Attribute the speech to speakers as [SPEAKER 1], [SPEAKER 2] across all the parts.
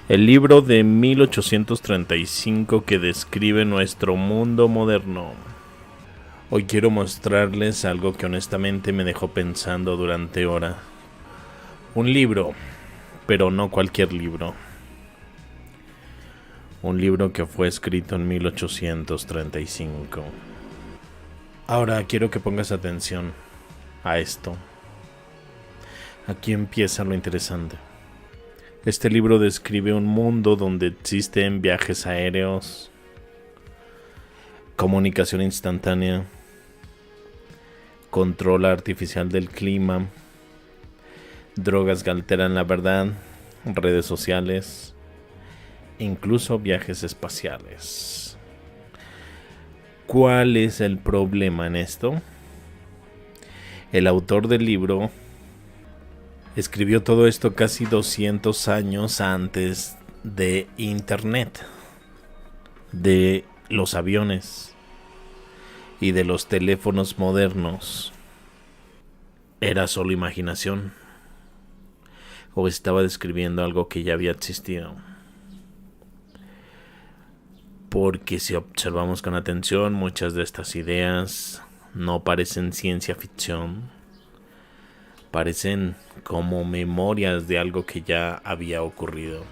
[SPEAKER 1] El libro de 1835 que describe nuestro mundo moderno. Hoy quiero mostrarles algo que honestamente me dejó pensando durante horas. Un libro, pero no cualquier libro. Un libro que fue escrito en 1835. Ahora quiero que pongas atención a esto. Aquí empieza lo interesante. Este libro describe un mundo donde existen viajes aéreos, comunicación instantánea, control artificial del clima, drogas que alteran la verdad, redes sociales, incluso viajes espaciales. ¿Cuál es el problema en esto? El autor del libro escribió todo esto casi 200 años antes de Internet, de los aviones y de los teléfonos modernos. ¿Era solo imaginación? ¿O estaba describiendo algo que ya había existido? Porque si observamos con atención, muchas de estas ideas no parecen ciencia ficción. Parecen como memorias de algo que ya había ocurrido.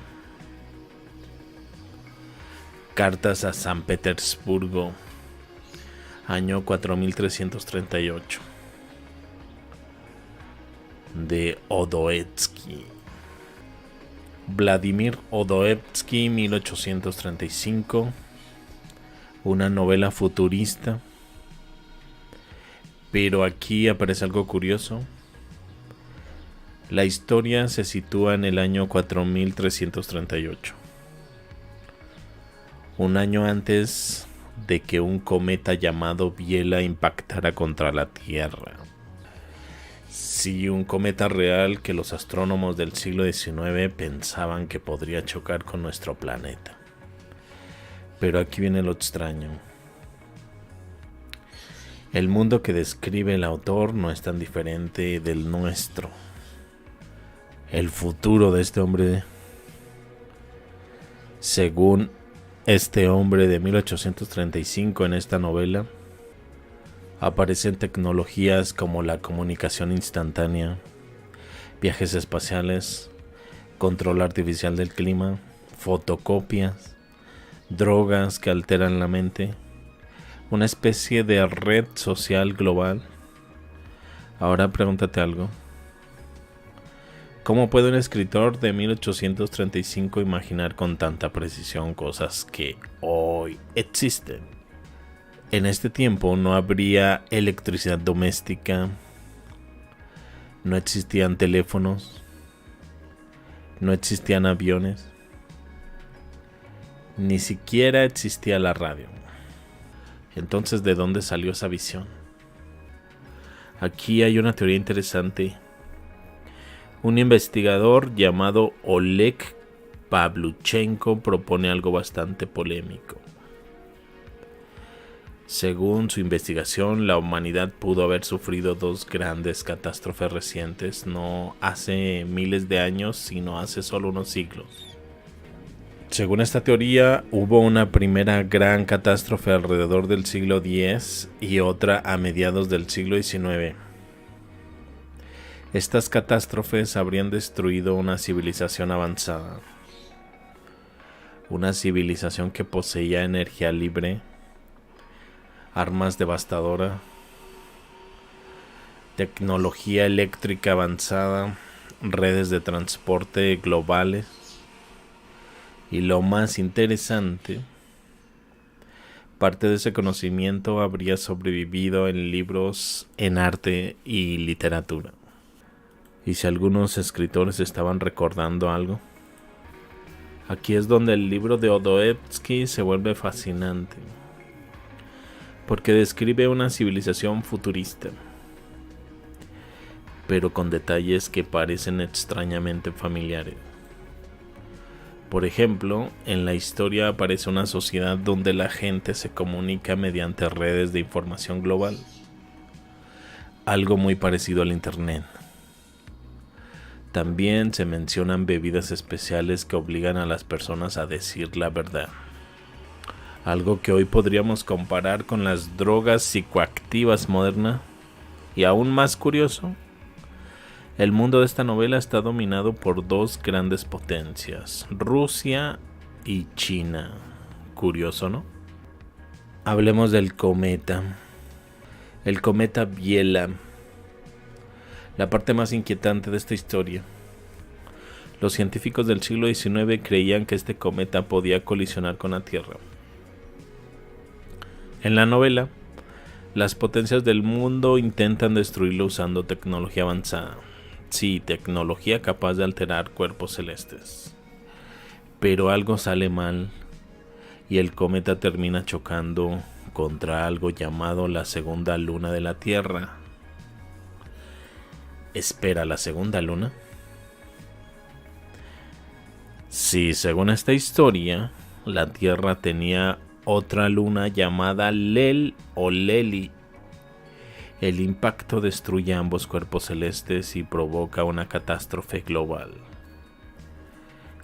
[SPEAKER 1] Cartas a San Petersburgo, año 4338, de Odoevsky. Vladimir Odoevsky, 1835, una novela futurista. Pero aquí aparece algo curioso. La historia se sitúa en el año 4338, un año antes de que un cometa llamado Biela impactara contra la Tierra. Sí, un cometa real que los astrónomos del siglo XIX pensaban que podría chocar con nuestro planeta. Pero aquí viene lo extraño. El mundo que describe el autor no es tan diferente del nuestro. El futuro de este hombre, según este hombre de 1835 en esta novela, aparecen tecnologías como la comunicación instantánea, viajes espaciales, control artificial del clima, fotocopias, drogas que alteran la mente, una especie de red social global. Ahora pregúntate algo. ¿Cómo puede un escritor de 1835 imaginar con tanta precisión cosas que hoy existen? En este tiempo no habría electricidad doméstica, no existían teléfonos, no existían aviones, ni siquiera existía la radio. Entonces, ¿de dónde salió esa visión? Aquí hay una teoría interesante. Un investigador llamado Oleg Pavluchenko propone algo bastante polémico. Según su investigación, la humanidad pudo haber sufrido dos grandes catástrofes recientes, no hace miles de años, sino hace solo unos siglos. Según esta teoría, hubo una primera gran catástrofe alrededor del siglo X y otra a mediados del siglo XIX. Estas catástrofes habrían destruido una civilización avanzada, una civilización que poseía energía libre, armas devastadoras, tecnología eléctrica avanzada, redes de transporte globales y, lo más interesante, parte de ese conocimiento habría sobrevivido en libros, en arte y literatura. Y si algunos escritores estaban recordando algo, aquí es donde el libro de Odoevsky se vuelve fascinante, porque describe una civilización futurista, pero con detalles que parecen extrañamente familiares. Por ejemplo, en la historia aparece una sociedad donde la gente se comunica mediante redes de información global, algo muy parecido al Internet. También se mencionan bebidas especiales que obligan a las personas a decir la verdad. Algo que hoy podríamos comparar con las drogas psicoactivas modernas. Y aún más curioso, el mundo de esta novela está dominado por dos grandes potencias, Rusia y China. Curioso, ¿no? Hablemos del cometa. El cometa Biela. La parte más inquietante de esta historia. Los científicos del siglo XIX creían que este cometa podía colisionar con la Tierra. En la novela, las potencias del mundo intentan destruirlo usando tecnología avanzada. Sí, tecnología capaz de alterar cuerpos celestes. Pero algo sale mal y el cometa termina chocando contra algo llamado la segunda luna de la Tierra. ¿Espera la segunda luna? Sí, según esta historia, la Tierra tenía otra luna llamada Lel o Leli. El impacto destruye ambos cuerpos celestes y provoca una catástrofe global.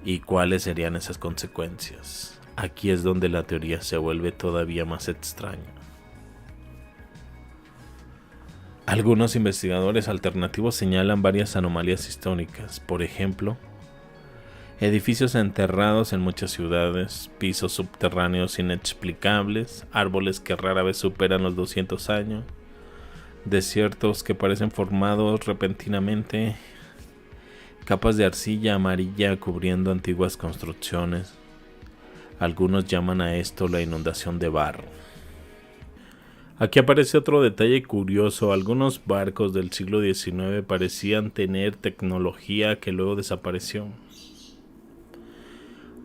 [SPEAKER 1] ¿Y cuáles serían esas consecuencias? Aquí es donde la teoría se vuelve todavía más extraña. Algunos investigadores alternativos señalan varias anomalías históricas, por ejemplo, edificios enterrados en muchas ciudades, pisos subterráneos inexplicables, árboles que rara vez superan los 200 años, desiertos que parecen formados repentinamente, capas de arcilla amarilla cubriendo antiguas construcciones. Algunos llaman a esto la inundación de barro. Aquí aparece otro detalle curioso. Algunos barcos del siglo XIX parecían tener tecnología que luego desapareció.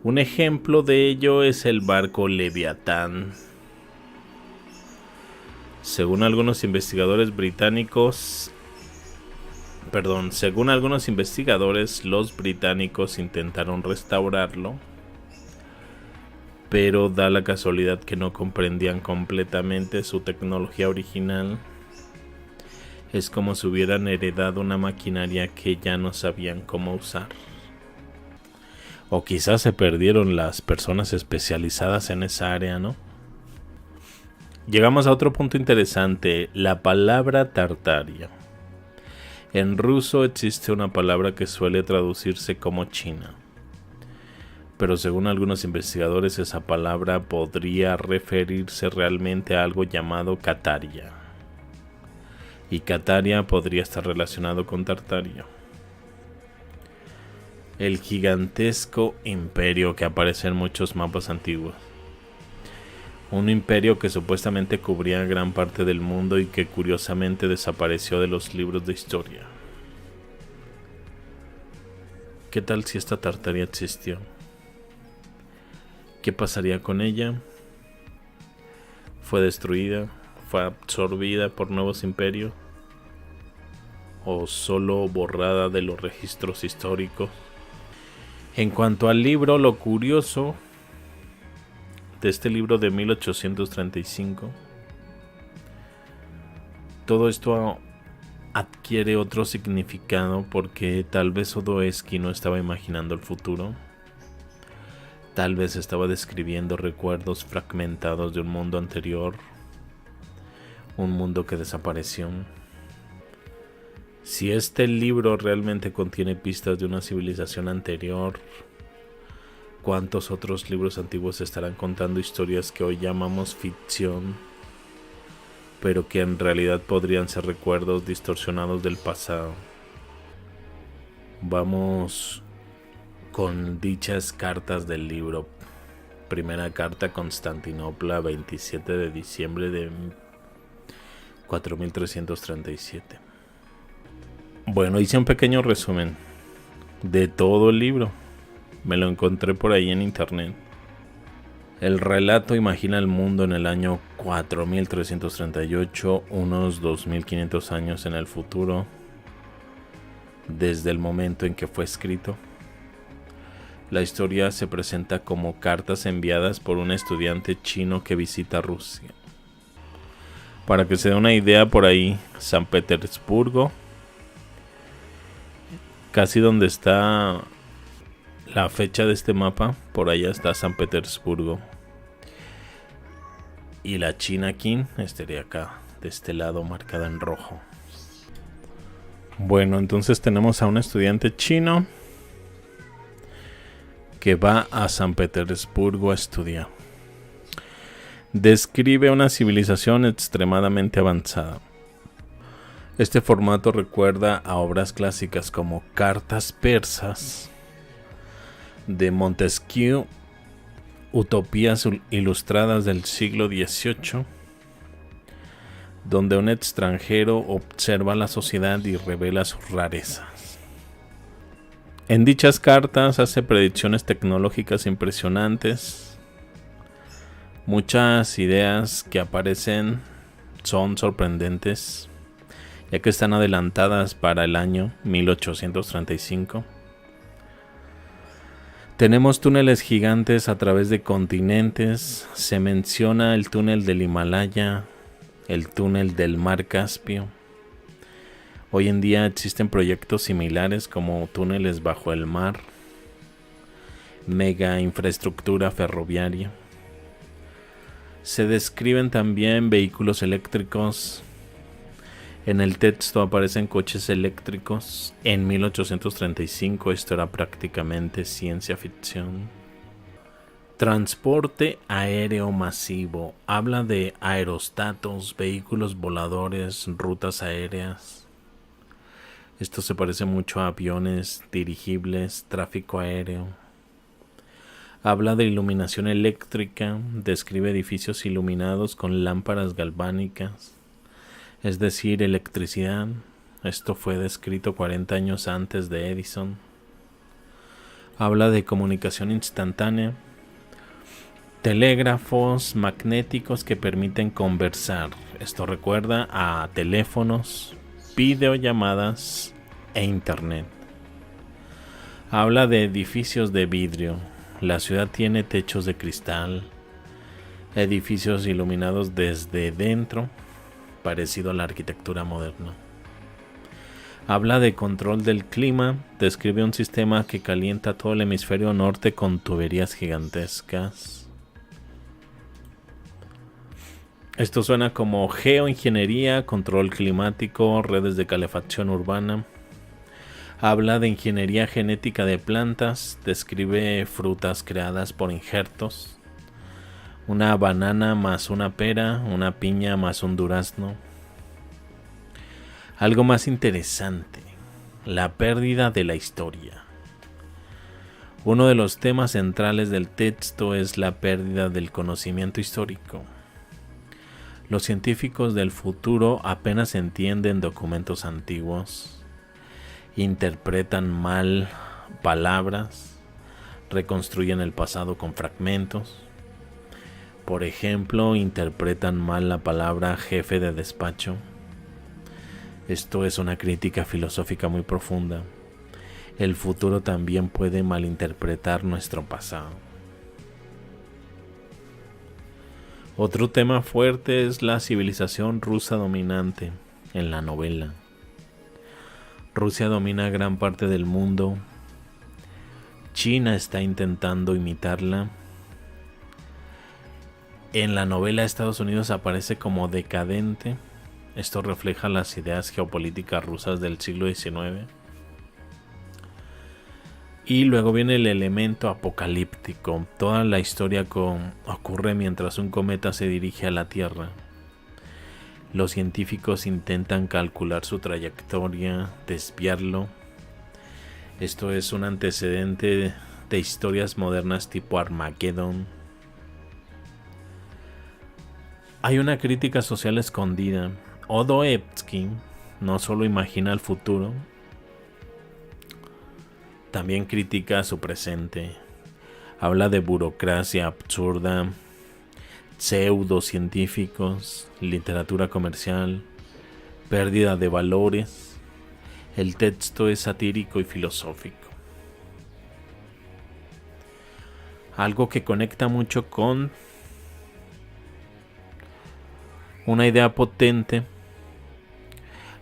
[SPEAKER 1] Un ejemplo de ello es el barco Leviatán. Según algunos investigadores, los británicos intentaron restaurarlo, pero da la casualidad que no comprendían completamente su tecnología original. Es como si hubieran heredado una maquinaria que ya no sabían cómo usar. O quizás se perdieron las personas especializadas en esa área, ¿no? Llegamos a otro punto interesante, la palabra Tartaria. En ruso existe una palabra que suele traducirse como China. Pero según algunos investigadores esa palabra podría referirse realmente a algo llamado Cataria. Y Cataria podría estar relacionado con Tartaria. El gigantesco imperio que aparece en muchos mapas antiguos. Un imperio que supuestamente cubría gran parte del mundo y que curiosamente desapareció de los libros de historia. ¿Qué tal si esta Tartaria existió? ¿Qué pasaría con ella? ¿Fue destruida? ¿Fue absorbida por nuevos imperios? ¿O solo borrada de los registros históricos? En cuanto al libro, lo curioso de este libro de 1835, todo esto adquiere otro significado porque tal vez Odoesky no estaba imaginando el futuro. Tal vez estaba describiendo recuerdos fragmentados de un mundo anterior, un mundo que desapareció. Si este libro realmente contiene pistas de una civilización anterior, ¿cuántos otros libros antiguos estarán contando historias que hoy llamamos ficción, pero que en realidad podrían ser recuerdos distorsionados del pasado? Vamos con dichas cartas del libro. Primera carta, Constantinopla, 27 de diciembre de 4337. Bueno, hice un pequeño resumen de todo el libro. Me lo encontré por ahí en internet. El relato imagina el mundo en el año 4338, unos 2500 años en el futuro, desde el momento en que fue escrito. La historia se presenta como cartas enviadas por un estudiante chino que visita Rusia. Para que se dé una idea, por ahí, San Petersburgo casi donde está la fecha de este mapa, por allá está San Petersburgo. Y la China King estaría acá, de este lado, marcada en rojo. Bueno, entonces tenemos a un estudiante chino que va a San Petersburgo a estudiar. Describe una civilización extremadamente avanzada. Este formato recuerda a obras clásicas como Cartas persas de Montesquieu, Utopías ilustradas del siglo XVIII, donde un extranjero observa la sociedad y revela sus rarezas. En dichas cartas hace predicciones tecnológicas impresionantes. Muchas ideas que aparecen son sorprendentes, ya que están adelantadas para el año 1835. Tenemos túneles gigantes a través de continentes. Se menciona el túnel del Himalaya, el túnel del mar Caspio. Hoy en día existen proyectos similares como túneles bajo el mar, mega infraestructura ferroviaria. Se describen también vehículos eléctricos. En el texto aparecen coches eléctricos. En 1835 esto era prácticamente ciencia ficción. Transporte aéreo masivo. Habla de aerostatos, vehículos voladores, rutas aéreas. Esto se parece mucho a aviones, dirigibles, tráfico aéreo. Habla de iluminación eléctrica. Describe edificios iluminados con lámparas galvánicas, es decir, electricidad. Esto fue descrito 40 años antes de Edison. Habla de comunicación instantánea, telégrafos magnéticos que permiten conversar. Esto recuerda a teléfonos, videollamadas e internet. Habla de edificios de vidrio. La ciudad tiene techos de cristal, edificios iluminados desde dentro, parecido a la arquitectura moderna. Habla de control del clima. Describe un sistema que calienta todo el hemisferio norte con tuberías gigantescas. Esto suena como geoingeniería, control climático, redes de calefacción urbana. Habla de ingeniería genética de plantas. Describe frutas creadas por injertos. Una banana más una pera, una piña más un durazno. Algo más interesante, la pérdida de la historia. Uno de los temas centrales del texto es la pérdida del conocimiento histórico. Los científicos del futuro apenas entienden documentos antiguos, interpretan mal palabras, reconstruyen el pasado con fragmentos. Por ejemplo, interpretan mal la palabra jefe de despacho. Esto es una crítica filosófica muy profunda. El futuro también puede malinterpretar nuestro pasado. Otro tema fuerte es la civilización rusa dominante en la novela. Rusia domina gran parte del mundo. China está intentando imitarla. En la novela Estados Unidos aparece como decadente. Esto refleja las ideas geopolíticas rusas del siglo XIX. Y luego viene el elemento apocalíptico. Toda la historia ocurre mientras un cometa se dirige a la Tierra. Los científicos intentan calcular su trayectoria, desviarlo. Esto es un antecedente de historias modernas tipo Armageddon. Hay una crítica social escondida. Dostoevsky no solo imagina el futuro, también critica su presente. Habla de burocracia absurda, pseudocientíficos, literatura comercial, pérdida de valores. El texto es satírico y filosófico. Algo que conecta mucho con una idea potente.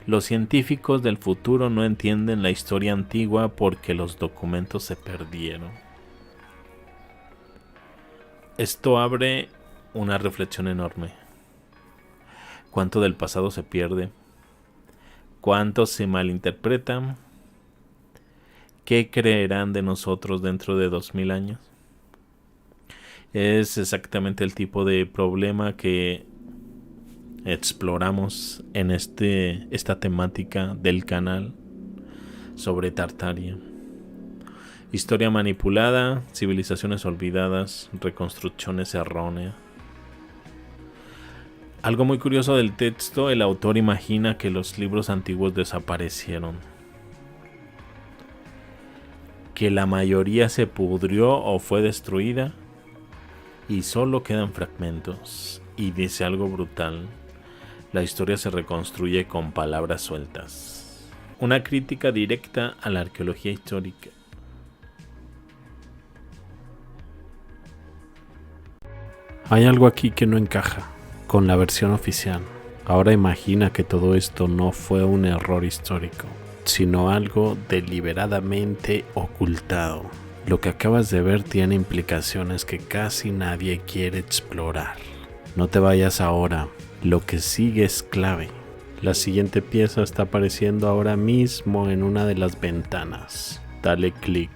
[SPEAKER 1] Los científicos del futuro no entienden la historia antigua porque los documentos se perdieron. Esto abre una reflexión enorme. ¿Cuánto del pasado se pierde? ¿Cuánto se malinterpreta? ¿Qué creerán de nosotros dentro de 2000 años? Es exactamente el tipo de problema que exploramos en esta temática del canal sobre Tartaria. Historia manipulada, civilizaciones olvidadas, reconstrucciones erróneas. Algo muy curioso del texto, el autor imagina que los libros antiguos desaparecieron, que la mayoría se pudrió o fue destruida y solo quedan fragmentos. Y dice algo brutal: la historia se reconstruye con palabras sueltas. Una crítica directa a la arqueología histórica.
[SPEAKER 2] Hay algo aquí que no encaja con la versión oficial. Ahora imagina que todo esto no fue un error histórico, sino algo deliberadamente ocultado. Lo que acabas de ver tiene implicaciones que casi nadie quiere explorar. No te vayas ahora, lo que sigue es clave. La siguiente pieza está apareciendo ahora mismo en una de las ventanas. Dale clic.